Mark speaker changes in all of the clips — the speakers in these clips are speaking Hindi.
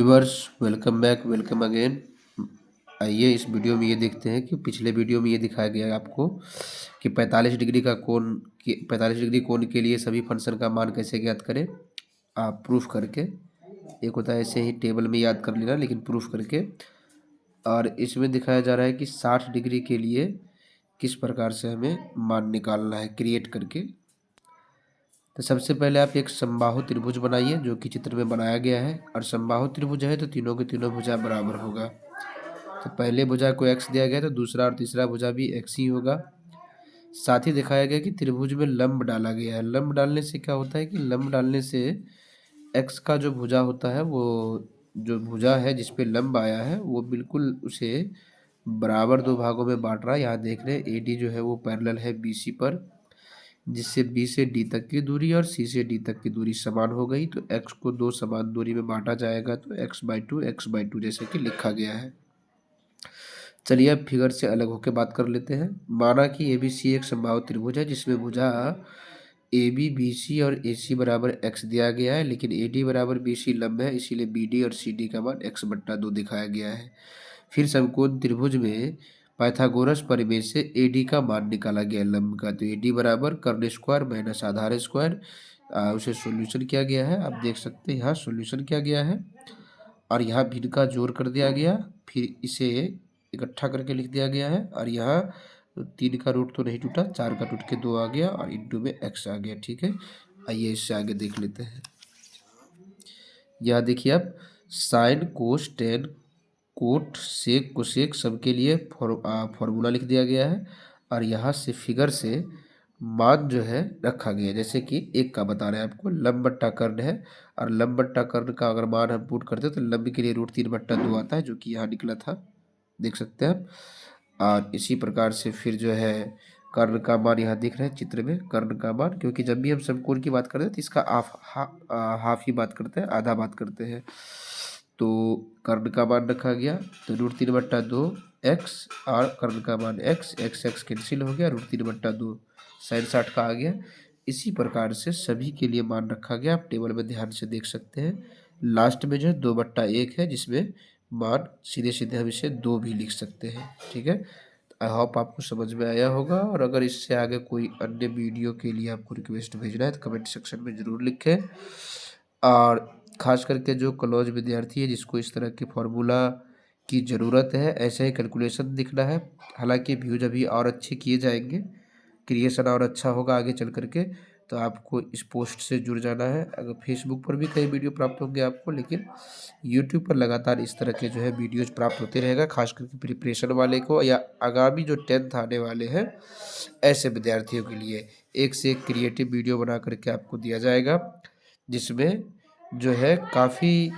Speaker 1: Viewers, welcome back, welcome again. आइए इस वीडियो में ये देखते हैं कि पिछले वीडियो में ये दिखाया गया है आपको कि 45 डिग्री का कोण, 45 डिग्री कोण के लिए सभी फंक्शन का मान कैसे ज्ञात करें। आप प्रूफ करके, एक होता है ऐसे ही टेबल में याद कर लेना, लेकिन प्रूफ करके। और इसमें दिखाया जा रहा है कि 60 डिग्री के लिए किस प्रकार से हमें मान निकालना है क्रिएट करके। तो सबसे पहले आप एक समबाहु त्रिभुज बनाइए जो कि चित्र में बनाया गया है। और समबाहु त्रिभुज है तो तीनों के तीनों भुजा बराबर होगा। तो पहले भुजा को x दिया गया तो दूसरा और तीसरा भुजा भी x ही होगा। साथ ही दिखाया गया कि त्रिभुज में लंब डाला गया है। लंब डालने से क्या होता है कि लंब डालने से x का जो भुजा होता है, वो जो भुजा है जिस पे लंब आया है वो बिल्कुल उसे बराबर दो भागों में बांट रहा है। यहाँ देख रहे हैं AD जो है वो पैरेलल है BC पर, जिससे B से D तक की दूरी और C से D तक की दूरी समान हो गई। तो x को दो समान दूरी में बांटा जाएगा तो x/2 जैसे कि लिखा गया है। चलिए अब फिगर से अलग होकर बात कर लेते हैं। माना कि ABC एक समबाहु त्रिभुज है जिसमें भुजा AB BC और AC बराबर x दिया गया है, लेकिन AD बराबर BC लंब है, इसीलिए BD और CD का मान x/2 दिखाया गया है। फिर समकोण त्रिभुज में पाइथागोरस प्रमेय से AD का मान निकाला गया लंब का। तो AD बराबर कर्ण स्क्वायर माइनस आधार स्क्वायर, उसे सॉल्यूशन किया गया है। आप देख सकते हैं यहाँ सॉल्यूशन किया गया है और यहाँ भिन्न का जोड़ कर दिया गया, फिर इसे इकट्ठा करके लिख दिया गया है। और यहाँ 3 का रूट तो नहीं टूटा, 4 का टूट के 2 आ गया और इंटू में x आ गया। ठीक है, आइए इससे आगे देख लेते हैं। यह देखिए आप sine cos tan cot sec cosec सबके लिए फॉर्मूला लिख दिया गया है। और यहाँ से फिगर से मान जो है रखा गया है, जैसे कि एक का बता रहे हैं आपको लंब बट्टा कर्ण है। और लंब बट्टा कर्ण का अगर मान हम पुट करते हैं तो लंब के लिए √3/2 आता है, जो कि यहाँ निकला था, देख सकते हैं आप। और इसी प्रकार से फिर जो है कर्ण का मान यहाँ दिख रहे हैं चित्र में, कर्ण का मान, क्योंकि जब भी हम समकोण की बात करते हैं तो इसका हाफ ही बात करते हैं, आधा बात करते हैं। तो कर्ण का मान रखा गया तो √3/2 x और कर्ण का मान x कैंसिल हो गया, √3/2 sin 60 का आ गया। इसी प्रकार से सभी के लिए मान रखा गया, आप टेबल में ध्यान से देख सकते हैं। लास्ट में जो है 2/1 है, जिसमें मान सीधे सीधे हम इसे 2 भी लिख सकते हैं। ठीक है, आई होप आपको समझ में आया होगा। और अगर इससे आगे कोई अन्य वीडियो के लिए आपको रिक्वेस्ट भेजना है तो कमेंट सेक्शन में ज़रूर लिखें। और ख़ास करके जो क्लोज विद्यार्थी है जिसको इस तरह के फॉर्मूला की ज़रूरत है, ऐसे ही कैलकुलेशन दिखना है। हालांकि व्यूज अभी और अच्छे किए जाएंगे, क्रिएशन और अच्छा होगा आगे चल करके, तो आपको इस पोस्ट से जुड़ जाना है। अगर फेसबुक पर भी कई वीडियो प्राप्त होंगे आपको, लेकिन यूट्यूब पर लगातार इस तरह के जो है वीडियोज प्राप्त होते रहेगा, खास करके प्रिपरेशन वाले को या आगामी जो 10th आने वाले हैं ऐसे विद्यार्थियों के लिए एक से एक क्रिएटिव वीडियो बना करके आपको दिया जाएगा, जिसमें जो है काफ़ी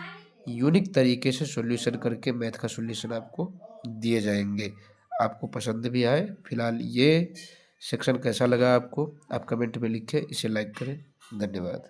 Speaker 1: यूनिक तरीके से सॉल्यूशन करके मैथ का सॉल्यूशन आपको दिए जाएंगे। आपको पसंद भी आए। फिलहाल ये सेक्शन कैसा लगा आपको, आप कमेंट में लिखें, इसे लाइक करें। धन्यवाद।